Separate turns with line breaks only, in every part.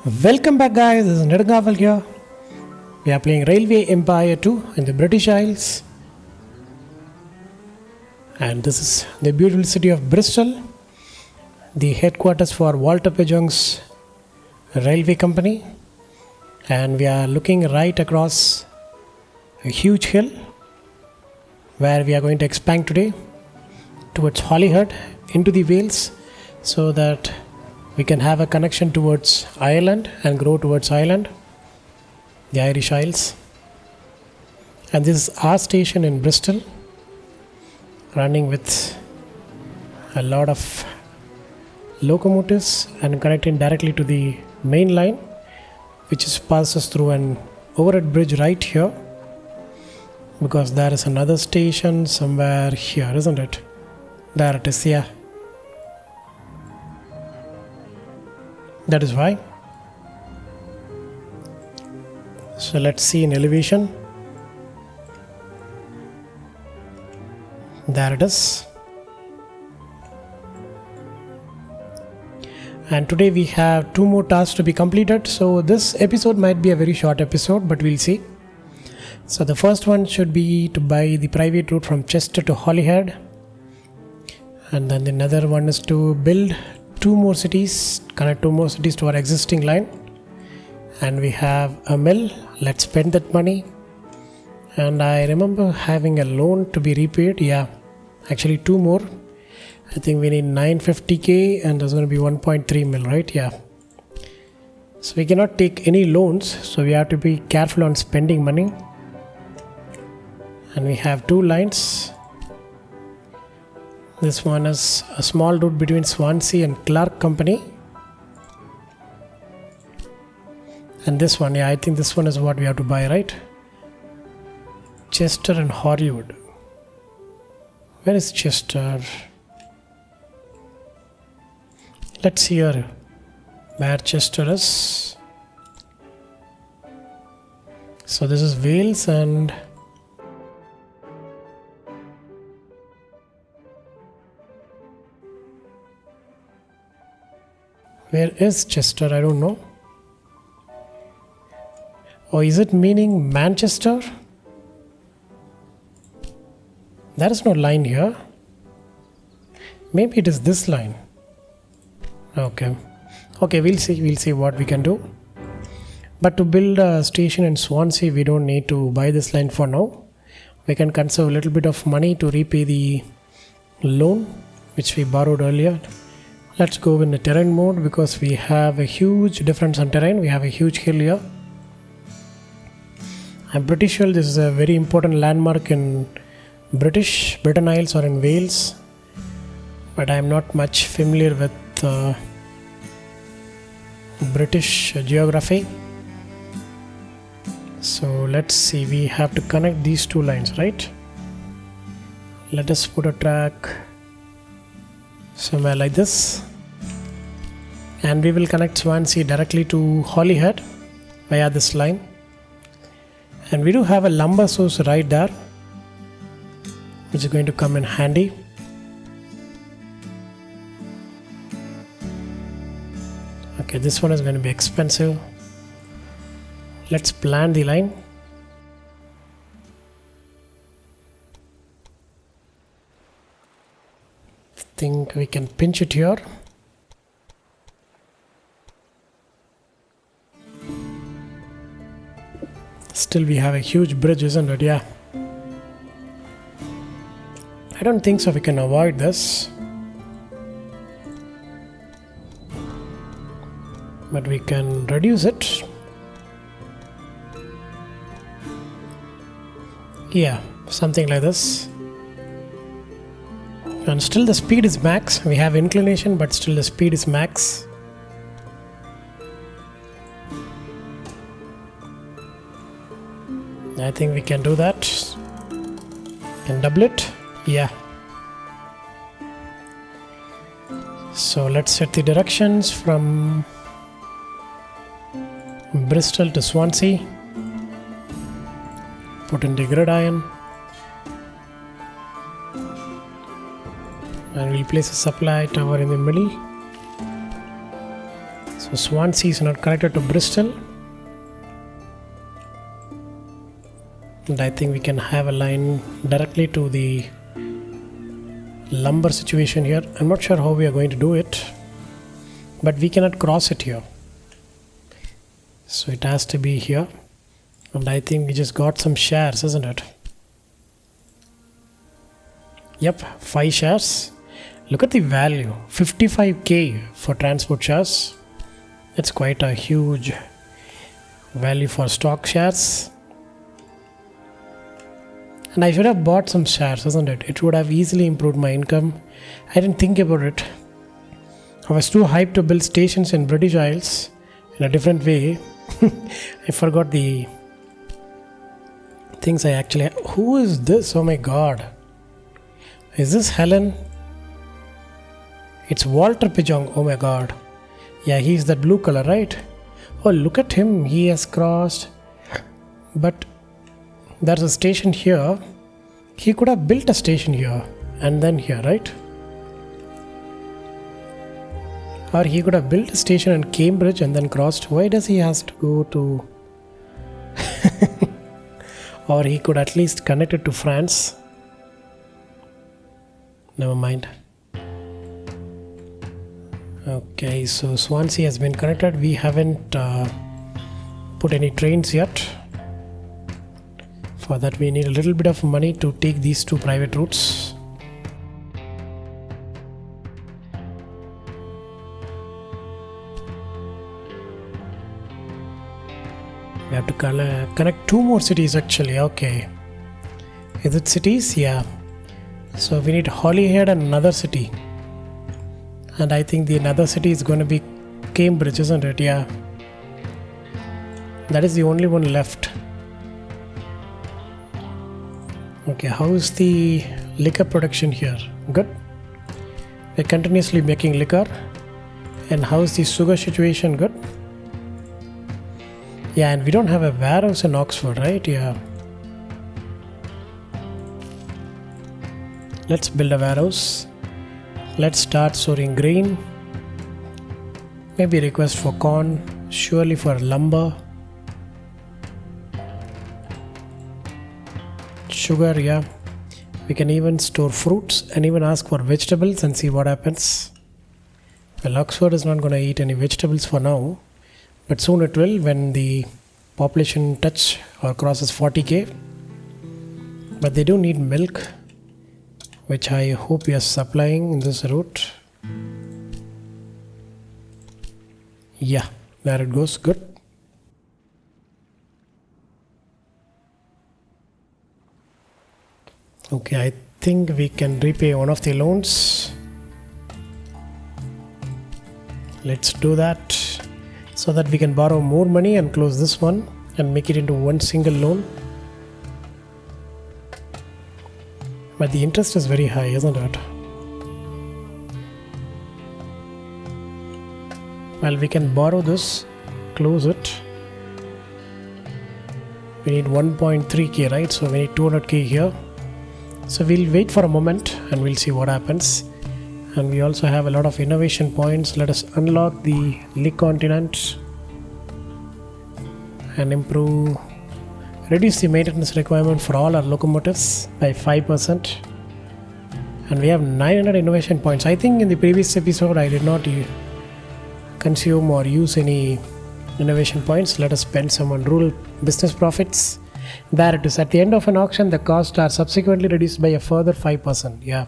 Welcome back, guys. This is Nedagaval here. We are playing Railway Empire 2 in the British Isles. And this is the beautiful city of Bristol, the headquarters for Walter Pejong's railway company. And we are looking right across a huge hill where we are going to expand today towards Holyhead into the Wales so that we can have a connection towards Ireland and grow towards Ireland, the Irish Isles. And this is our station in Bristol, running with a lot of locomotives and connecting directly to the main line, which passes through an overhead bridge right here, because there is another station somewhere here, isn't it? There it is, yeah. That is why. So let's see in elevation. There it is. And today we have 2 more tasks to be completed. So this episode might be a very short episode, but we'll see. So the first one should be to buy the private route from Chester to Holyhead. And then another one is to build 2 more cities, connect 2 more cities to our existing line. And we have a mill. Let's spend that money. And I remember having a loan to be repaid. Yeah, actually 2 more. I think we need 950k and there's going to be 1.3 mil, right? Yeah. So we cannot take any loans. So we have to be careful on spending money. And we have 2 lines. This one is a small route between Swansea and Clark Company. And this one, yeah, I think this one is what we have to buy, right? Chester and Holywood. Where is Chester? Let's see here where Chester is. So this is Wales and where is Chester? I don't know. Or is it meaning Manchester? There is no line here. Maybe it is this line. Okay, we'll see what we can do. But to build a station in Swansea, we don't need to buy this line for now. We can conserve a little bit of money to repay the loan which we borrowed earlier. Let's go in the terrain mode because we have a huge difference on terrain. We have a huge hill here. I'm pretty sure this is a very important landmark in Britain Isles or in Wales, but I'm not much familiar with British geography. So let's see, we have to connect these 2 lines, right? Let us put a track somewhere like this, and we will connect Swansea directly to Holyhead via this line. And we do have a lumber source right there, which is going to come in handy. Okay, this one is going to be expensive. Let's plan the line. I think we can pinch it here. Still we have a huge bridge, isn't it? Yeah. I don't think so we can avoid this. But we can reduce it. Yeah, something like this. And still the speed is max. We have inclination, but still the speed is max. I think we can do that. Can double it. Yeah. So let's set the directions from Bristol to Swansea. Put in the gridiron. And we'll place a supply tower in the middle. So Swansea is not connected to Bristol. And I think we can have a line directly to the lumber situation here. I'm not sure how we are going to do it, but we cannot cross it here. So it has to be here. And I think we just got some shares, isn't it? Yep, 5 shares. Look at the value, 55k for transport shares. That's quite a huge value for stock shares. And I should have bought some shares, isn't it? It would have easily improved my income. I didn't think about it. I was too hyped to build stations in British Isles in a different way. I forgot the things I actually... Who is this? Oh my god. Is this Helen? It's Walter Pijong. Oh my god. Yeah, he's that blue color, right? Oh, look at him. He has crossed. But there's a station here. He could have built a station here and then here, right? Or he could have built a station in Cambridge and then crossed. Why does he has to go to... Or he could at least connect it to France. Never mind. Okay, so Swansea has been connected. We haven't put any trains yet. For that we need a little bit of money to take these 2 private routes. We have to connect 2 more cities actually. Okay. Is it cities? Yeah. So we need Holyhead and another city. And I think the another city is going to be Cambridge, isn't it? Yeah. That is the only one left. Okay, how is the liquor production here? Good. We're continuously making liquor. And how is the sugar situation? Good. Yeah, and we don't have a warehouse in Oxford, right? Yeah. Let's build a warehouse. Let's start storing grain. Maybe request for corn. Surely for lumber. Sugar, yeah. We can even store fruits and even ask for vegetables and see what happens. Well, Oxford is not going to eat any vegetables for now, but soon it will when the population touch or crosses 40k. But they do need milk, which I hope we are supplying in this route. Yeah, there it goes. Good. Okay, I think we can repay one of the loans. Let's do that so that we can borrow more money and close this one and make it into one single loan. But the interest is very high, isn't it? Well, we can borrow this, close it. We need 1.3k, right? So we need 200k here. So we'll wait for a moment and we'll see what happens. And we also have a lot of innovation points. Let us unlock the League Continent and reduce the maintenance requirement for all our locomotives by 5%. And we have 900 innovation points. I think in the previous episode I did not consume or use any innovation points. Let us spend some on rural business profits. There it is. At the end of an auction, the costs are subsequently reduced by a further 5%. Yeah.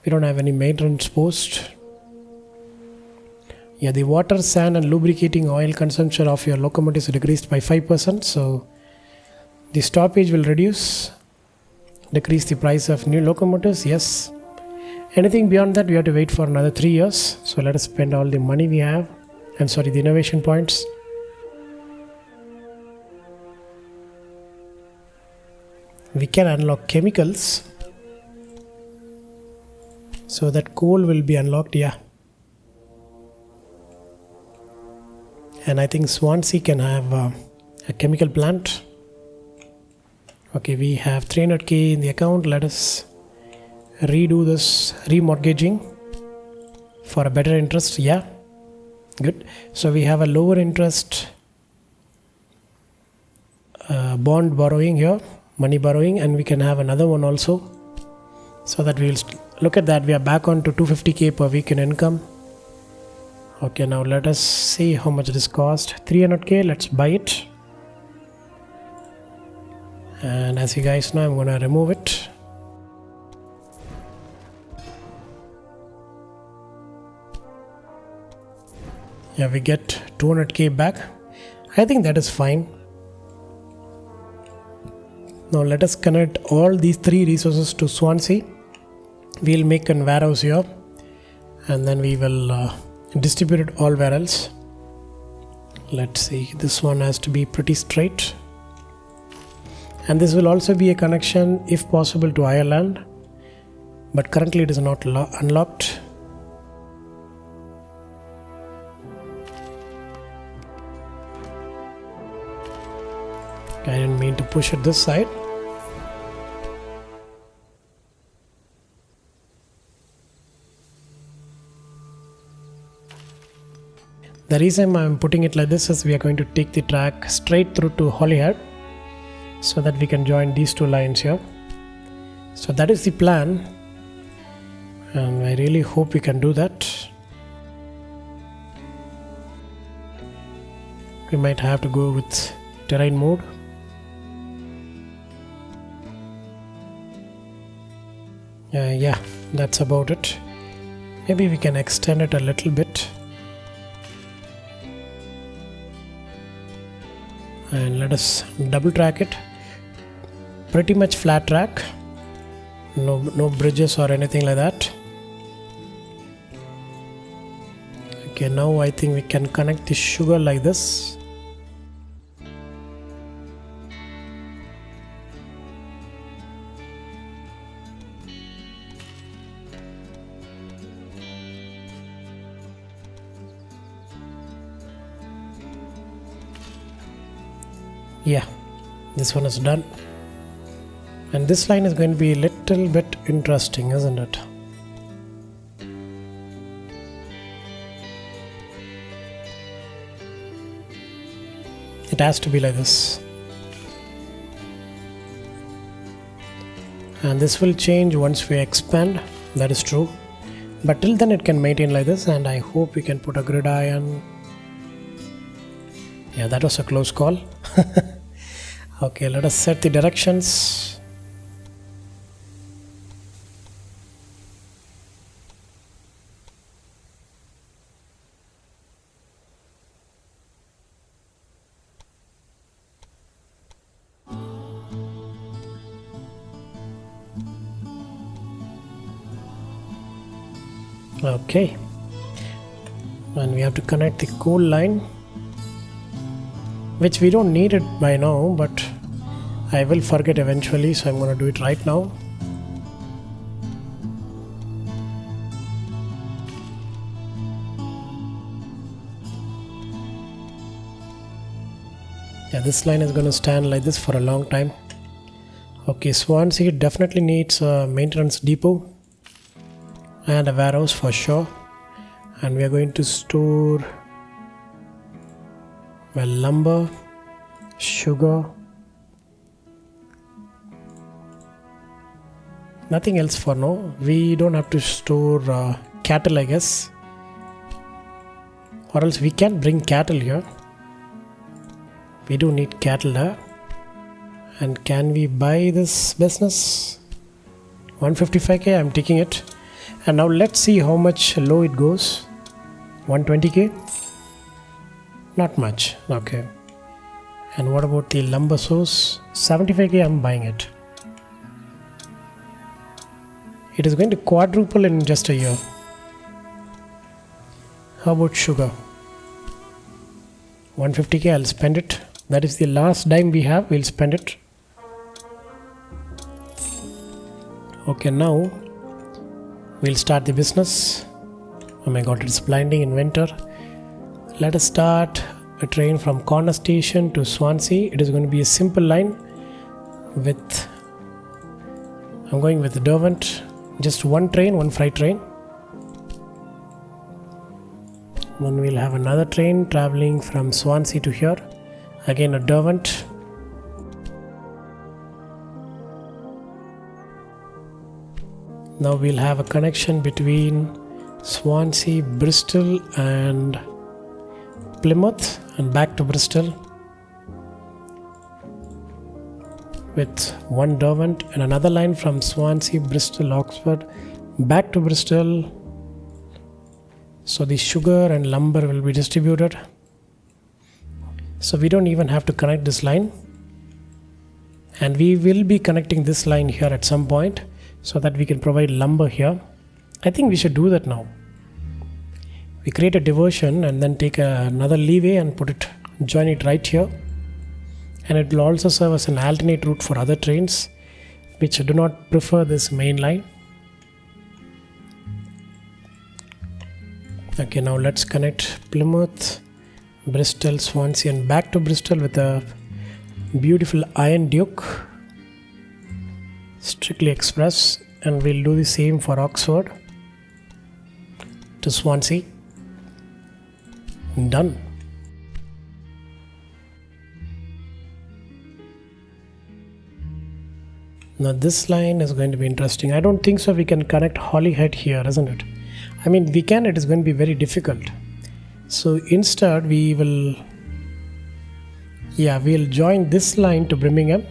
We don't have any maintenance post. Yeah, the water, sand and lubricating oil consumption of your locomotives decreased by 5%. So the stoppage will reduce. Decrease the price of new locomotives. Yes. Anything beyond that, we have to wait for another 3 years. So let us spend all the money we have. The innovation points. We can unlock chemicals so that coal will be unlocked. Yeah. And I think Swansea can have a chemical plant. Okay, we have 300k in the account. Let us redo this remortgaging for a better interest. Yeah, good. So we have a lower interest bond borrowing here, money borrowing, and we can have another one also. So that we'll look at that. We are back on to 250k per week in income. Okay, now let us see how much this cost. 300k. Let's buy it. And as you guys know, I'm going to remove it. Yeah, we get 200k back. I think that is fine. Now let us connect all these three resources to Swansea. We'll make a warehouse here, and then we will distribute it all where else. Let's see, this one has to be pretty straight, and this will also be a connection if possible to Ireland, but currently it is not unlocked. I didn't mean to push it this side. The reason I'm putting it like this is we are going to take the track straight through to Holyhead, so that we can join these two lines here. So that is the plan, and I really hope we can do that. We might have to go with terrain mode. Yeah, that's about it. Maybe we can extend it a little bit. And let us double track it. Pretty much flat track. No bridges or anything like that. Okay, now I think we can connect the sugar like this. Yeah, this one is done, and this line is going to be a little bit interesting, isn't it? It has to be like this, and this will change once we expand, that is true, but till then it can maintain like this, and I hope we can put a gridiron. Yeah, that was a close call. Okay, let us set the directions. Okay, and we have to connect the coal line, which we don't need it by now, but I will forget eventually, so I'm going to do it right now. Yeah, this line is going to stand like this for a long time. Okay, Swansea definitely needs a maintenance depot and a warehouse for sure, and we are going to store lumber, sugar, nothing else for now. We don't have to store cattle, I guess, or else we can bring cattle here. We do need cattle there. And can we buy this business? 155k, I'm taking it. And now let's see how much low it goes. 120k? Not much. Okay. And what about the lumber source? 75k, I'm buying it. It is going to quadruple in just a year. How about sugar? 150k, I'll spend it. That is the last dime we have, we'll spend it. Okay, now we'll start the business. Oh my god, it's blinding in winter. Let us start a train from Corner Station to Swansea. It is going to be a simple line with, I'm going with the Derwent, just one train, one freight train. Then we'll have another train traveling from Swansea to here. Again a Derwent. Now we'll have a connection between Swansea, Bristol and Plymouth and back to Bristol with one Derwent and another line from Swansea, Bristol, Oxford back to Bristol. So the sugar and lumber will be distributed. So we don't even have to connect this line, and we will be connecting this line here at some point so that we can provide lumber here. I think we should do that now. We create a diversion and then take another leeway and join it right here, and it will also serve as an alternate route for other trains which do not prefer this main line. Okay, now let's connect Plymouth, Bristol, Swansea and back to Bristol with a beautiful Iron Duke, strictly express, and we'll do the same for Oxford to Swansea. Done. Now this line is going to be interesting. I don't think so we can connect Holyhead here, isn't it? I mean, we can, it is going to be very difficult. So instead we'll join this line to Birmingham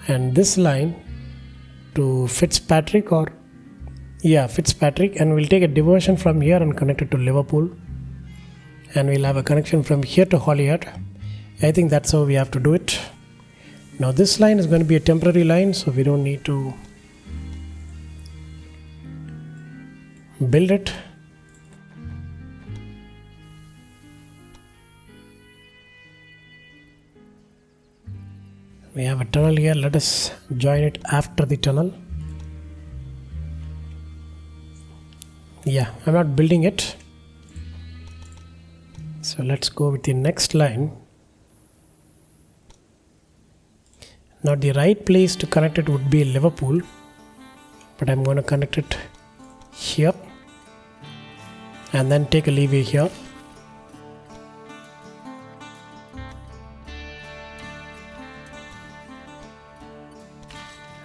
and this line to Fitzpatrick, and we'll take a diversion from here and connect it to Liverpool, and we'll have a connection from here to Holyhead. I think that's how we have to do it. Now this line is going to be a temporary line, so we don't need to build it. We have a tunnel here, let us join it after the tunnel. I'm not building it. So let's go with the next line. Now the right place to connect it would be Liverpool, but I'm going to connect it here and then take a leeway here.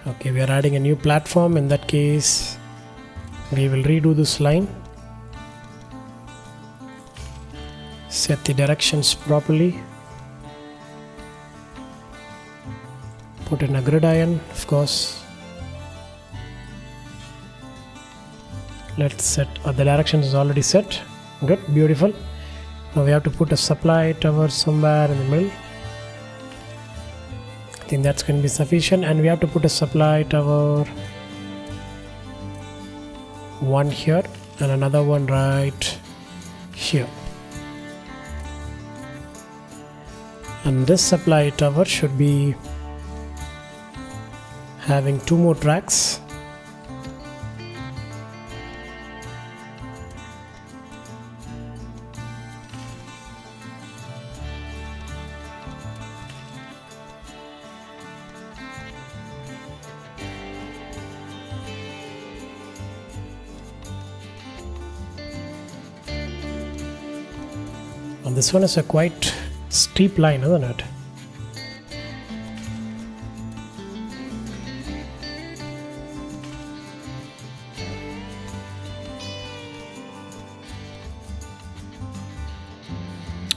Okay, we are adding a new platform. In that case, we will redo this line, set the directions properly, put in a gridiron, of course. Let's set the directions is already set. Good, beautiful. Now we have to put a supply tower somewhere in the middle. I think that's going to be sufficient, and we have to put a supply tower, one here and another one right here, and this supply tower should be having 2 more tracks. And this one is a quite steep line, isn't it?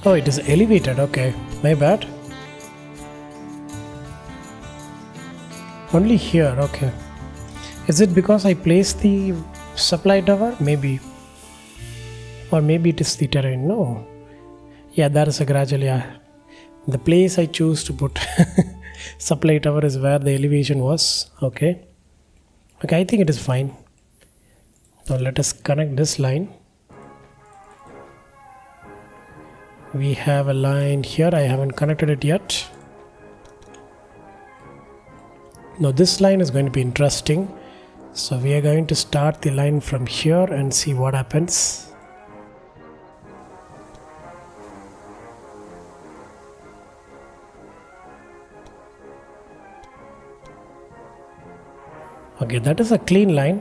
Oh, it is elevated. Okay, my bad. Only here. Okay. Is it because I placed the supply tower? Maybe. Or maybe it is the terrain. No. Yeah, that is a gradual. Yeah. The place I choose to put supply tower is where the elevation was. Okay. Okay, I think it is fine. Now let us connect this line. We have a line here. I haven't connected it yet. Now this line is going to be interesting. So we are going to start the line from here and see what happens. Okay, that is a clean line.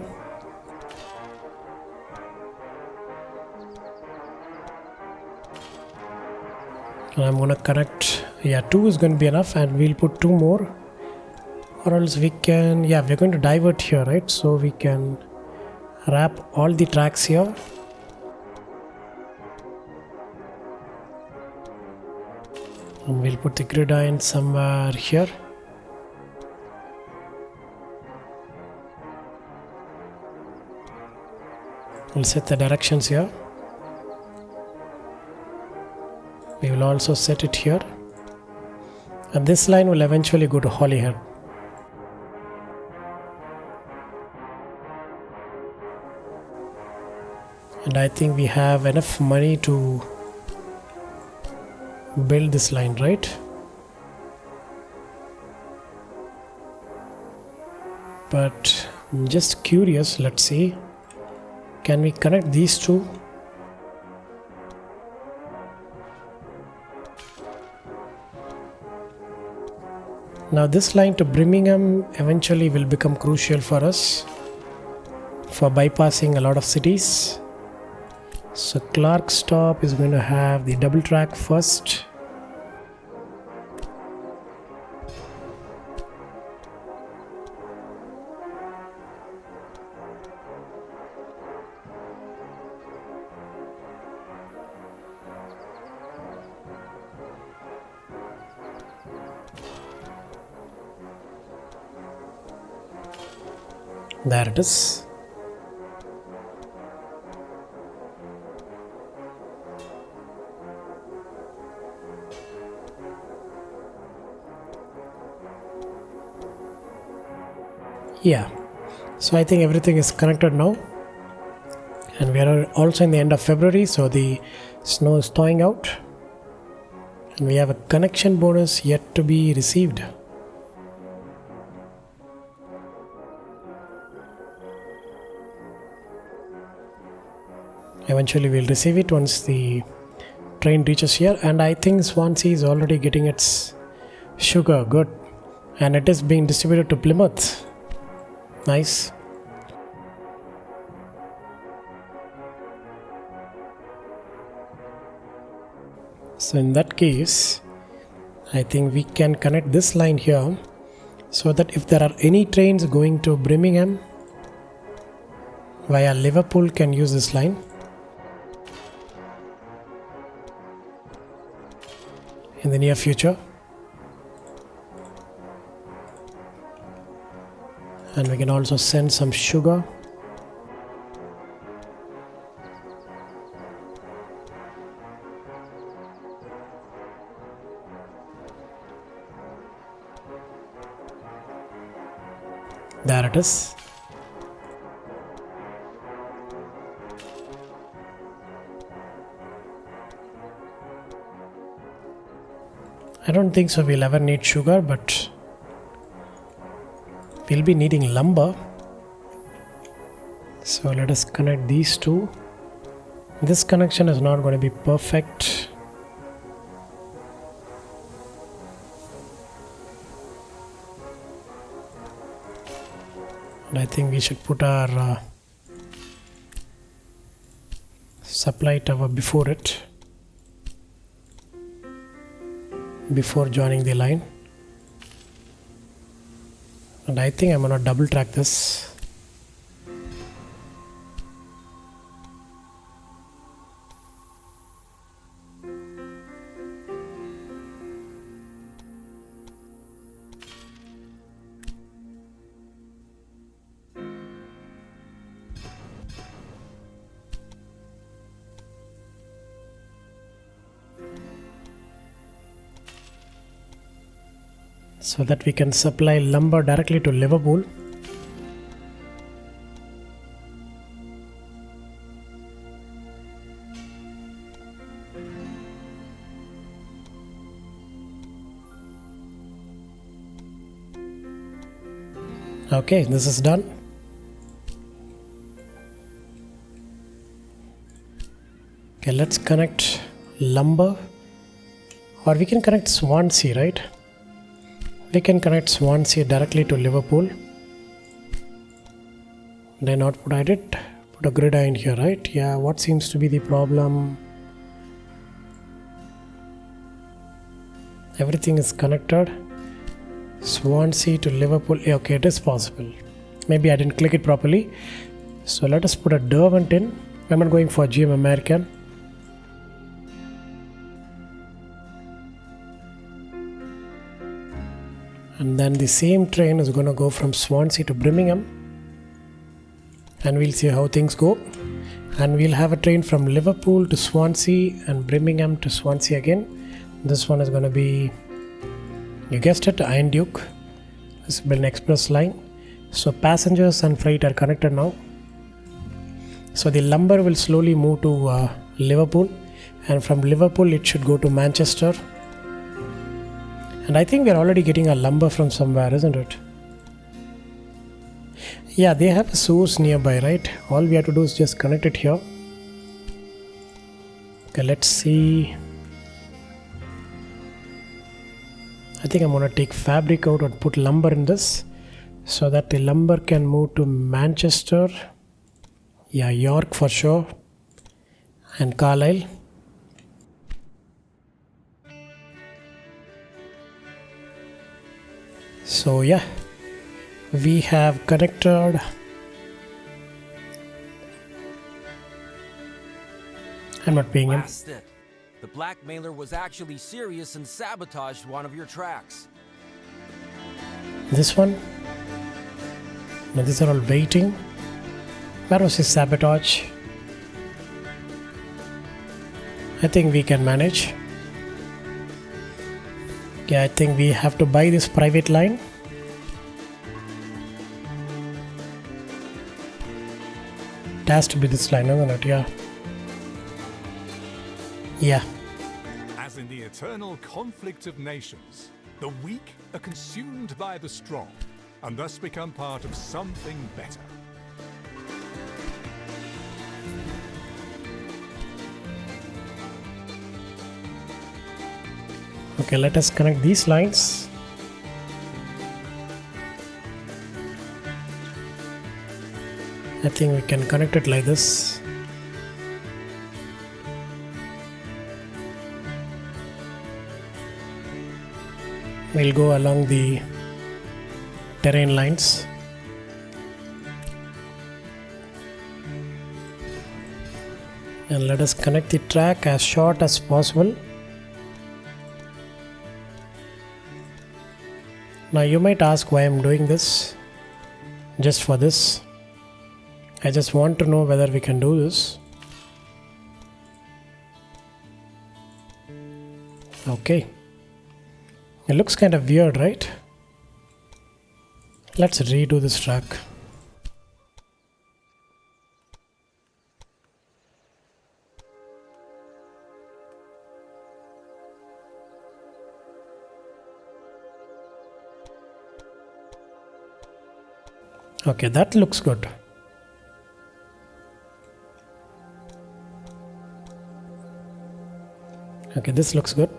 And I'm going to connect, 2 is going to be enough, and we'll put 2 more, or else we can, we're going to divert here, right? So we can wrap all the tracks here. And we'll put the gridiron somewhere here. We'll set the directions here. We will also set it here. And this line will eventually go to Holyhead. And I think we have enough money to build this line, right? But I'm just curious, let's see. Can we connect these two? Now this line to Birmingham eventually will become crucial for us for bypassing a lot of cities. So Clark stop is going to have the double track first. There it is. So I think everything is connected now, and we are also in the end of February, so the snow is thawing out, and we have a connection bonus yet to be received. Eventually we'll receive it once the train reaches here, and I think Swansea is already getting its sugar. Good. And it is being distributed to Plymouth. Nice. So in that case, I think we can connect this line here, so that if there are any trains going to Birmingham via Liverpool, can use this line. In the near future. And we can also send some sugar. There it is. I don't think so we'll ever need sugar, but we'll be needing lumber. So let us connect these two. This connection is not going to be perfect. And I think we should put our supply tower before it, before joining the line. And I think I'm going to double track this. So that we can supply lumber directly to Liverpool. Okay, this is done. Okay, let's connect lumber, or we can connect Swansea, right? We can connect Swansea directly to Liverpool. Then output I did put a gridiron here, right? Yeah, what seems to be the problem? Everything is connected. Swansea to Liverpool. Okay, it is possible. Maybe I didn't click it properly. So let us put a Derwent in. I'm not going for GM American. And then the same train is going to go from Swansea to Birmingham. And we'll see how things go. And we'll have a train from Liverpool to Swansea and Birmingham to Swansea again. This one is going to be, you guessed it, Iron Duke. This will be an express line. So passengers and freight are connected now. So the lumber will slowly move to Liverpool, and from Liverpool it should go to Manchester. And I think we're already getting a lumber from somewhere, isn't it? Yeah, they have a source nearby, right? All we have to do is just connect it here. Okay, let's see. I think I'm going to take fabric out and put lumber in this so that the lumber can move to Manchester. Yeah, York for sure. And Carlisle. So yeah, we have connected. I'm not paying him.
The blackmailer was actually serious and sabotaged one of your tracks.
This one? No, these are all waiting. Where was his sabotage? I think we can manage. Yeah, I think we have to buy this private line. It has to be this line, isn't it? Yeah. Yeah.
As in the eternal conflict of nations, the weak are consumed by the strong, and thus become part of something better.
Okay, let us connect these lines. I think we can connect it like this. We'll go along the terrain lines. And let us connect the track as short as possible. Now you might ask why I'm doing this. Just for this. I just want to know whether we can do this. Okay. It looks kind of weird, right? Let's redo this track. Okay, that looks good. Okay, this looks good.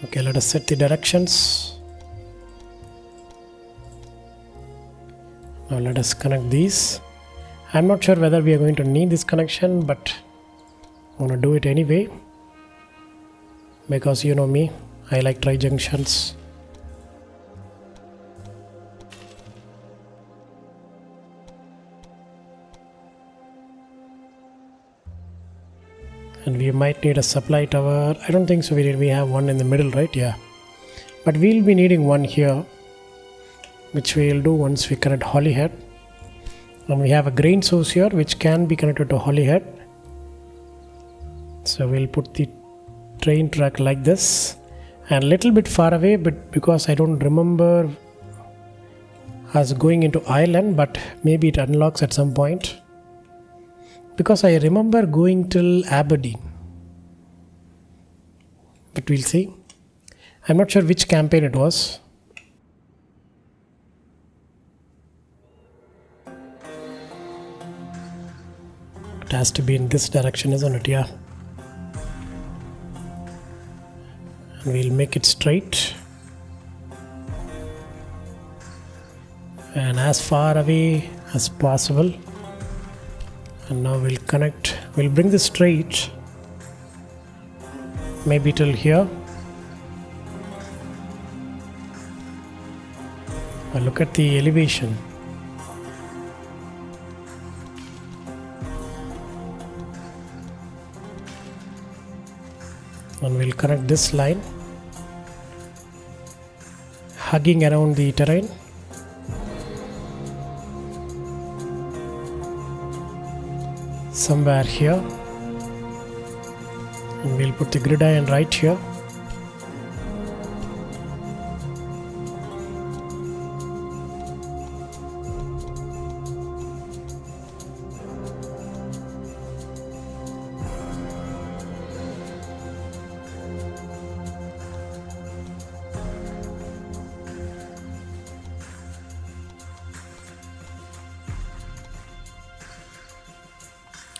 Okay, let us set the directions. Now let us connect these. I'm not sure whether we are going to need this connection, but I'm going to do it anyway. Because you know me, I like tri-junctions. And we might need a supply tower. I don't think so. We have one in the middle, right? Yeah. But we'll be needing one here, which we'll do once we connect Holyhead. And we have a grain source here, which can be connected to Holyhead. So we'll put the train track like this. And a little bit far away, but because I don't remember us going into Ireland, but maybe it unlocks at some point. Because I remember going till Aberdeen. But we'll see. I'm not sure which campaign it was. It has to be in this direction, isn't it? Yeah. And we'll make it straight. And as far away as possible. And now we'll connect We'll bring this straight, maybe till here. Look at the elevation. And we'll connect this line, hugging around the terrain. Somewhere here. And we'll put the gridiron right here.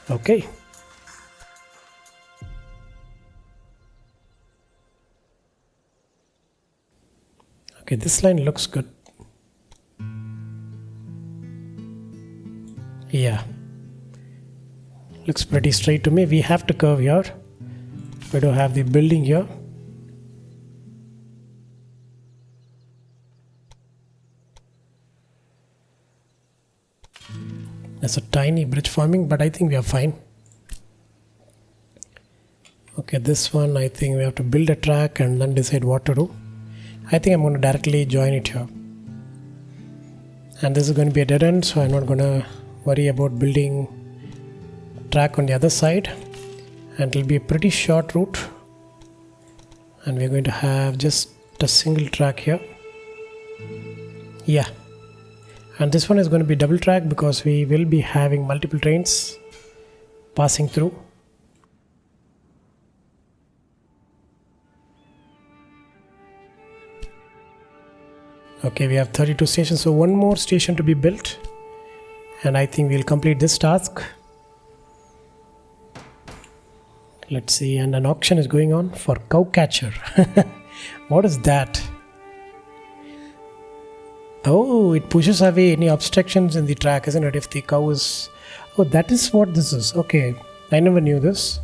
Okay. Okay, this line looks good. Yeah. Looks pretty straight to me. We have to curve here. We do have the building here. There's a tiny bridge forming, but I think we are fine. Okay, this one I think we have to build a track and then decide what to do. I think I'm going to directly join it here. And this is going to be a dead end, so I'm not going to worry about building track on the other side. And it will be a pretty short route. And we're going to have just a single track here. Yeah. And this one is going to be double track because we will be having multiple trains passing through. Okay, we have 32 stations, so one more station to be built. And I think we'll complete this task. Let's see, and an auction is going on for cow catcher. What is that? Oh, it pushes away any obstructions in the track, isn't it? If the cow is... Oh, that is what this is. Okay, I never knew this.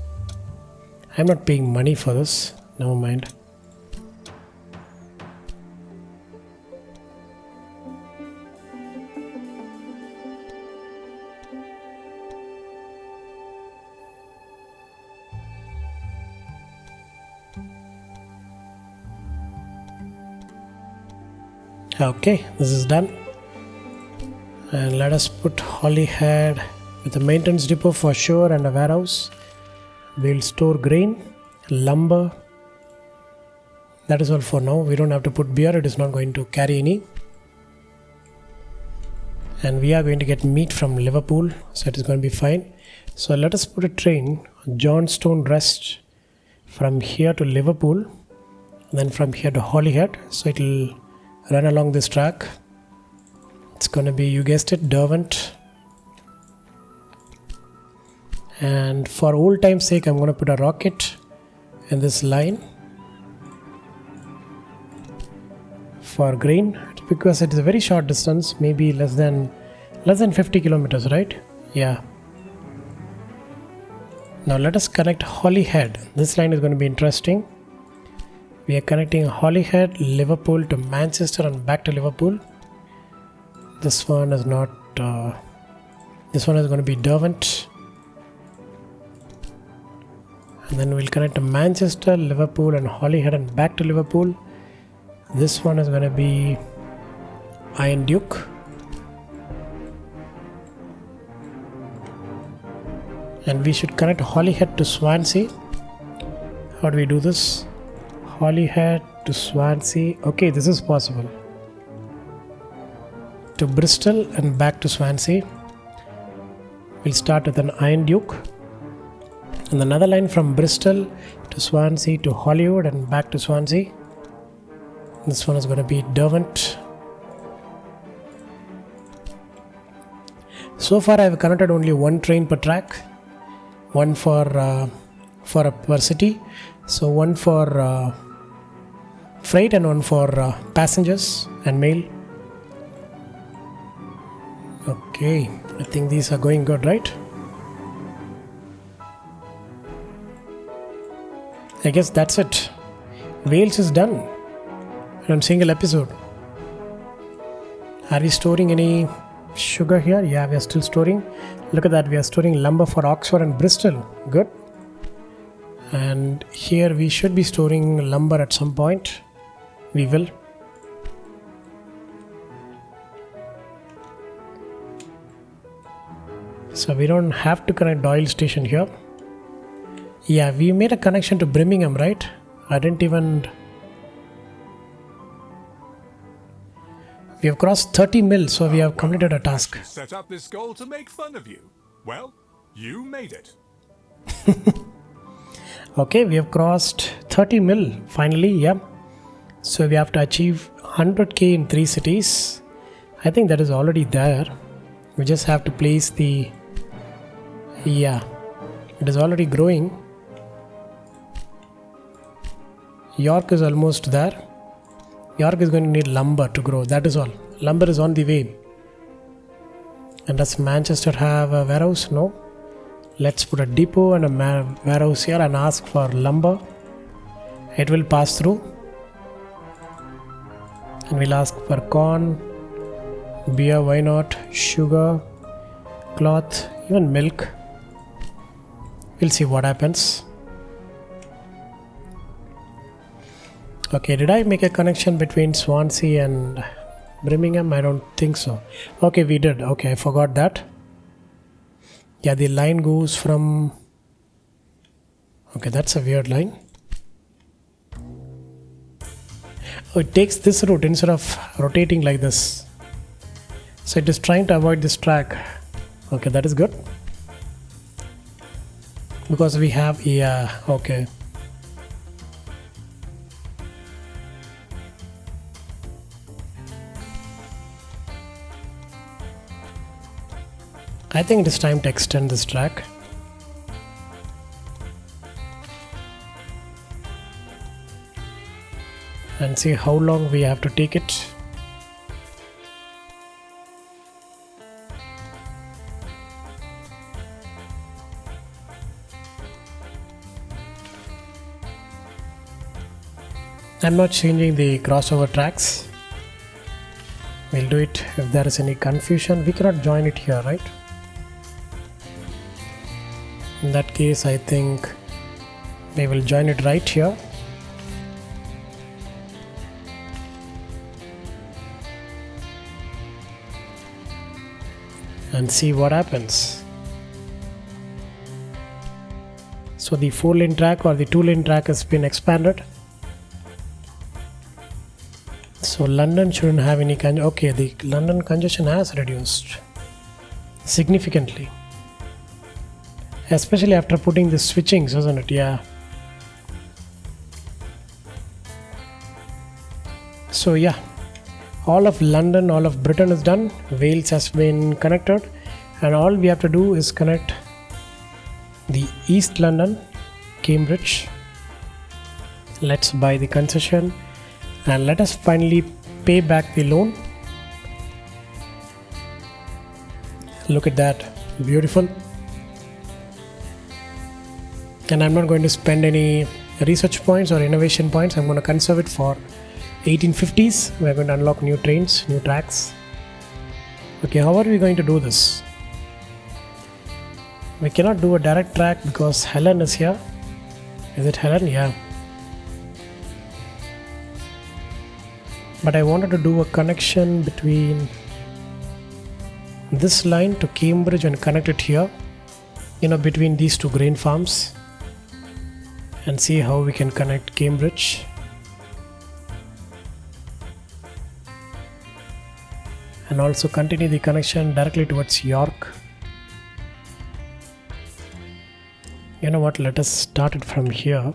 I'm not paying money for this. Never mind. Okay, this is done. And let us put Holyhead with a maintenance depot for sure and a warehouse. We'll store grain, lumber. That is all for now. We don't have to put beer, it is not going to carry any. And we are going to get meat from Liverpool, so it is going to be fine. So let us put a train, Johnstone Rest, from here to Liverpool, and then from here to Holyhead. So it will run along this track. It's going to be, you guessed it, Derwent. And for old time's sake, I'm going to put a rocket in this line for grain, because it is a very short distance, maybe less than 50 kilometers, right? Yeah. Now let us connect Holyhead. This line is going to be interesting. We are connecting Holyhead, Liverpool to Manchester and back to Liverpool. This one is not, this one is going to be Derwent. And then we'll connect to Manchester, Liverpool and Holyhead and back to Liverpool. This one is going to be Iron Duke. And we should connect Holyhead to Swansea. How do we do this? Holyhead to Swansea. Okay, this is possible. To Bristol and back to Swansea. We'll start with an Iron Duke. And another line from Bristol to Swansea to Hollywood and back to Swansea. This one is going to be Derwent. So far I have connected only one train per track. One for per city. So one for freight and one for passengers and mail. Okay, I think these are going good, right? I guess that's it. Wales is done in a single episode. Are we storing any sugar here? Yeah, we are still storing. Look at that, we are storing lumber for Oxford and Bristol. Good. And here we should be storing lumber at some point. We will. So we don't have to connect Doyle station here. Yeah, we made a connection to Birmingham, right? I didn't even... We have crossed 30 mil, so we have completed a task.
Set up this goal to make fun of you. Well, you made it.
Okay, we have crossed 30 mil finally, yeah. So we have to achieve 100k in 3 cities. I think that is already there. We just have to place the... Yeah, it is already growing. York is almost there. York is going to need lumber to grow, that is all. Lumber is on the way. And does Manchester have a warehouse? No. Let's put a depot and a warehouse here and ask for lumber. It will pass through. And we'll ask for corn, beer, why not, sugar, cloth, even milk. We'll see what happens. Okay, did I make a connection between Swansea and Birmingham? I don't think so. Okay, we did. Okay, I forgot that. Yeah, the line goes from... Okay, that's a weird line. Oh, it takes this route instead of rotating like this. So it is trying to avoid this track. Okay, that is good. Because we have... Yeah, okay. I think it is time to extend this track. And see how long we have to take it. I'm not changing the crossover tracks. We'll do it if there is any confusion. We cannot join it here, right? In that case, I think we will join it right here. And see what happens. So the 4-lane track or the 2-lane track has been expanded. So London shouldn't have any congestion. Okay, the London congestion has reduced significantly. Especially after putting the switchings, isn't it? Yeah. So yeah, all of London, all of Britain is done. Wales has been connected, and all we have to do is connect the East London, Cambridge. Let's buy the concession and let us finally pay back the loan. Look at that, beautiful. And I'm not going to spend any research points or innovation points. I'm going to conserve it for 1850s. We're going to unlock new trains, new tracks. Okay, how are we going to do this? We cannot do a direct track because Helen is here. Is it Helen? Yeah. But I wanted to do a connection between this line to Cambridge and connect it here, between these two grain farms, and see how we can connect Cambridge. And also continue the connection directly towards York. You know what, let us start it from here.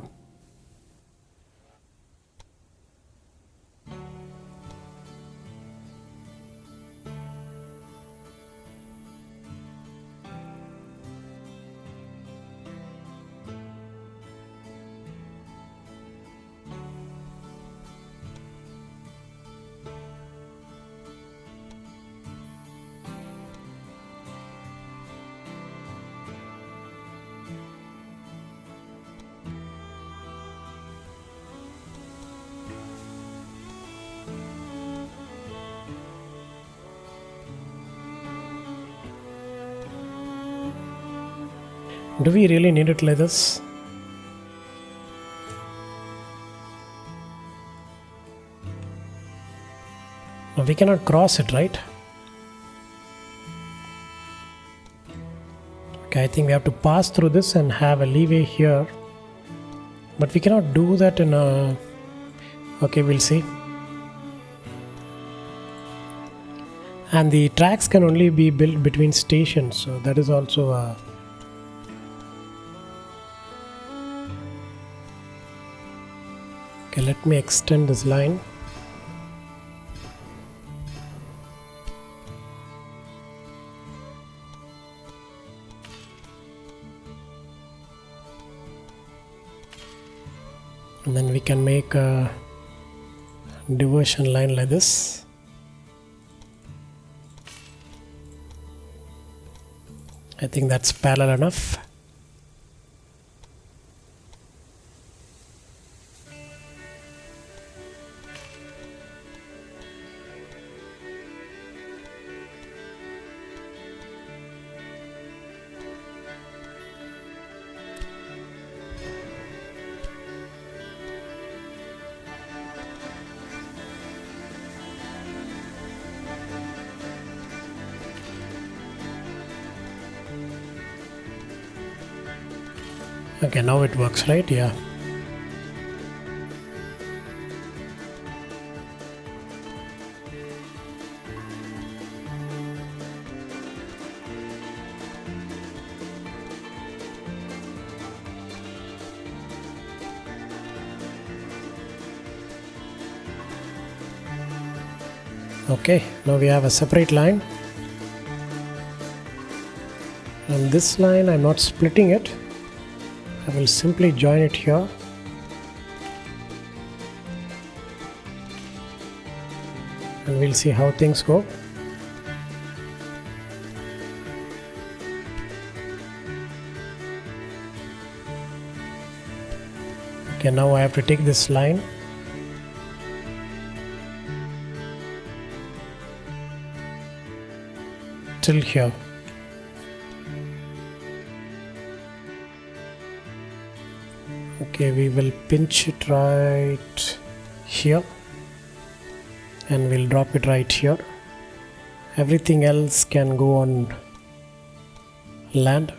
Do we really need it like this? No, we cannot cross it, right? Okay, I think we have to pass through this and have a leeway here. But we cannot do that in a... Okay, we'll see. And the tracks can only be built between stations, so that is also a... Okay, let me extend this line. And then we can make a diversion line like this. I think that's parallel enough. Okay, now it works, right? Yeah. Okay, now we have a separate line. And this line, I'm not splitting it. I will simply join it here. And we'll see how things go. Okay, now I have to take this line. Till here. Okay, we will pinch it right here and we'll drop it right here. Everything else can go on land.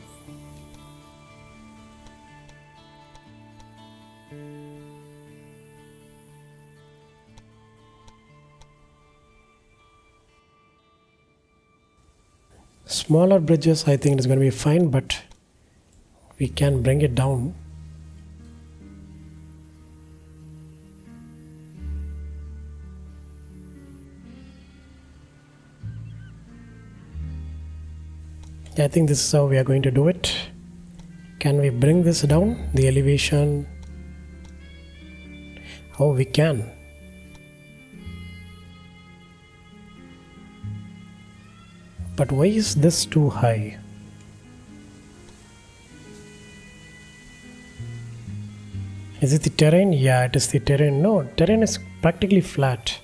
Smaller bridges, I think it's going to be fine, but we can bring it down. I think this is how we are going to do it. Can we bring this down, the elevation? Oh, we can. But why is this too high? Is it the terrain? Yeah, it is the terrain. No, terrain is practically flat.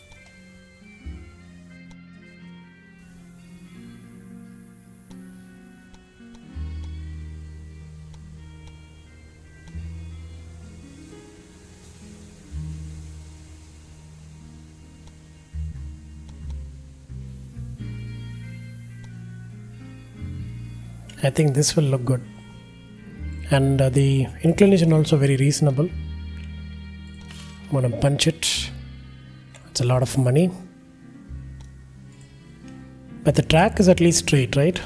I think this will look good, and the inclination also very reasonable. I'm gonna punch it. It's a lot of money, but the track is at least straight, right?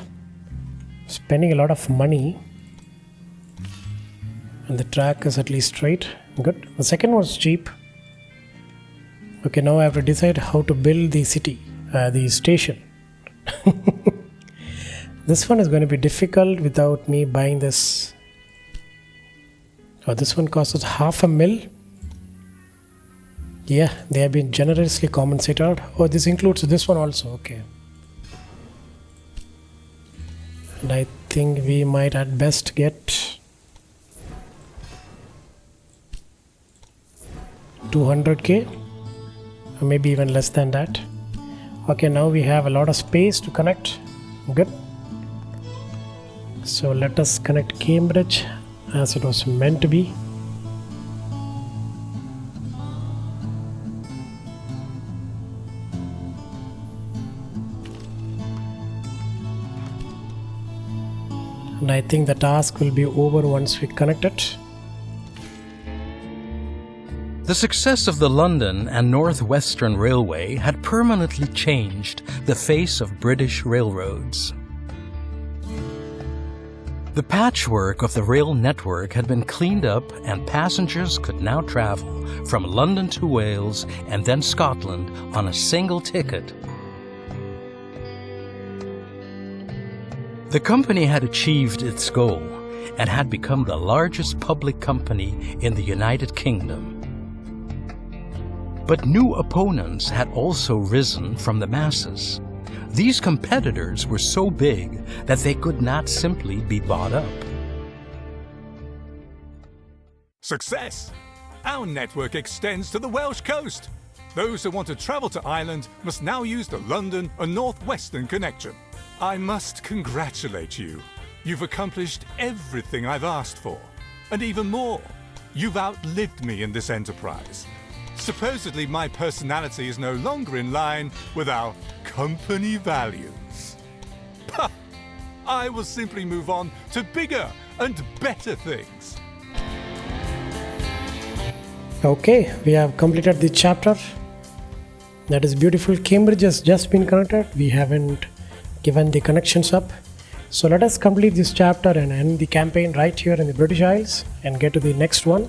Spending a lot of money, and the track is at least straight. Good. The second was cheap. Okay, now I have to decide how to build the city, the station. This one is going to be difficult without me buying this. Oh, this one costs us $500,000. Yeah, they have been generously compensated. Oh, this includes this one also. Okay. And I think we might at best get 200K, or maybe even less than that. Okay, now we have a lot of space to connect. Good. So let us connect Cambridge as it was meant to be. And I think the task will be over once we connect it.
The success of the London and North Western Railway had permanently changed the face of British railroads. The patchwork of the rail network had been cleaned up, and passengers could now travel from London to Wales and then Scotland on a single ticket. The company had achieved its goal and had become the largest public company in the United Kingdom. But new opponents had also risen from the masses. These competitors were so big that they could not simply be bought up.
Success! Our network extends to the Welsh coast. Those who want to travel to Ireland must now use the London and North Western connection. I must congratulate you. You've accomplished everything I've asked for. And even more, you've outlived me in this enterprise. Supposedly my personality is no longer in line with our company values. Pah! I will simply move on to bigger and better things.
Okay, we have completed the chapter. That is beautiful. Cambridge has just been connected. We haven't given the connections up. So let us complete this chapter and end the campaign right here in the British Isles and get to the next one.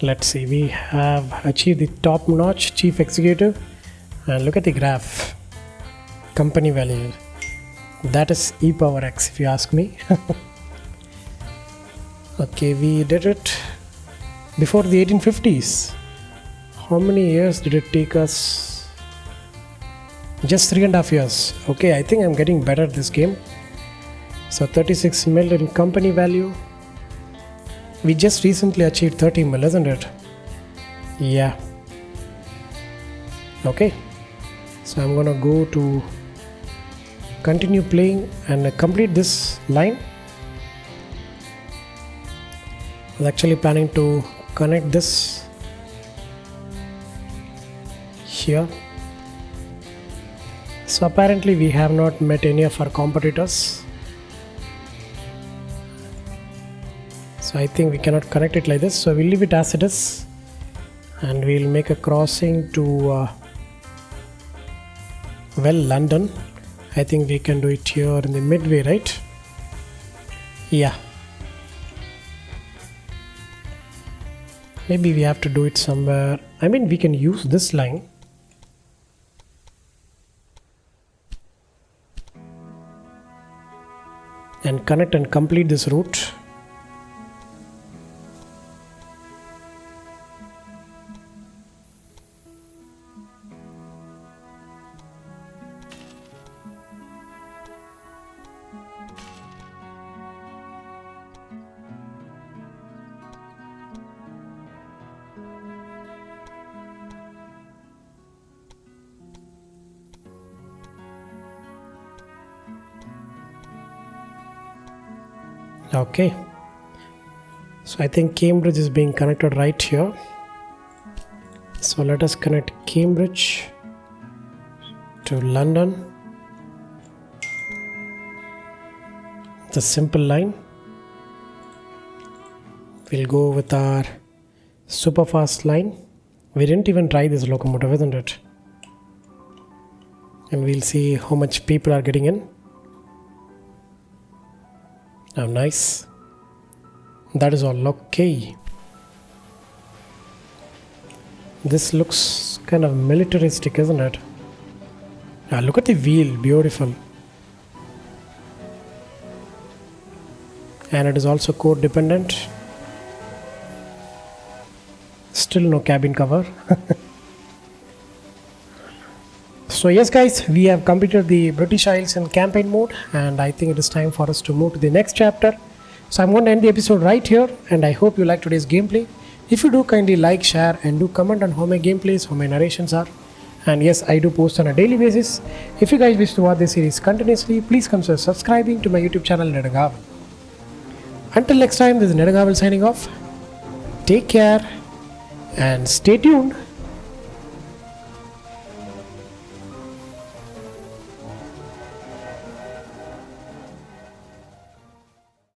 Let's see, we have achieved the top-notch chief executive, and look at the graph. Company value. That is E power X if you ask me. Okay, we did it before the 1850s. How many years did it take us? Just 3.5 years. Okay, I think I'm getting better at this game. So 36 million company value. We just recently achieved 30 mil, isn't it? Yeah. Okay. So I'm gonna go to continue playing and complete this line. I was actually planning to connect this here. So apparently we have not met any of our competitors. So I think we cannot connect it like this. So we'll leave it as it is. And we'll make a crossing to, London. I think we can do it here in the midway, right? Yeah. Maybe we have to do it somewhere. I mean, we can use this line. And connect and complete this route. Okay, so I think Cambridge is being connected right here. So let us connect Cambridge to London. It's a simple line. We'll go with our super fast line. We didn't even try this locomotive, isn't it? And we'll see how much people are getting in. Oh, nice. That is all okay. This looks kind of militaristic, isn't it? Ah, look at the wheel, beautiful. And it is also code dependent. Still no cabin cover. So yes guys, we have completed the British Isles in campaign mode, and I think it is time for us to move to the next chapter. So I'm going to end the episode right here, and I hope you like today's gameplay. If you do, kindly like, share and do comment on how my gameplays, how my narrations are. And yes, I do post on a daily basis. If you guys wish to watch this series continuously, please consider subscribing to my YouTube channel Nedagaval. Until next time, this is Nedagaval signing off. Take care and stay tuned.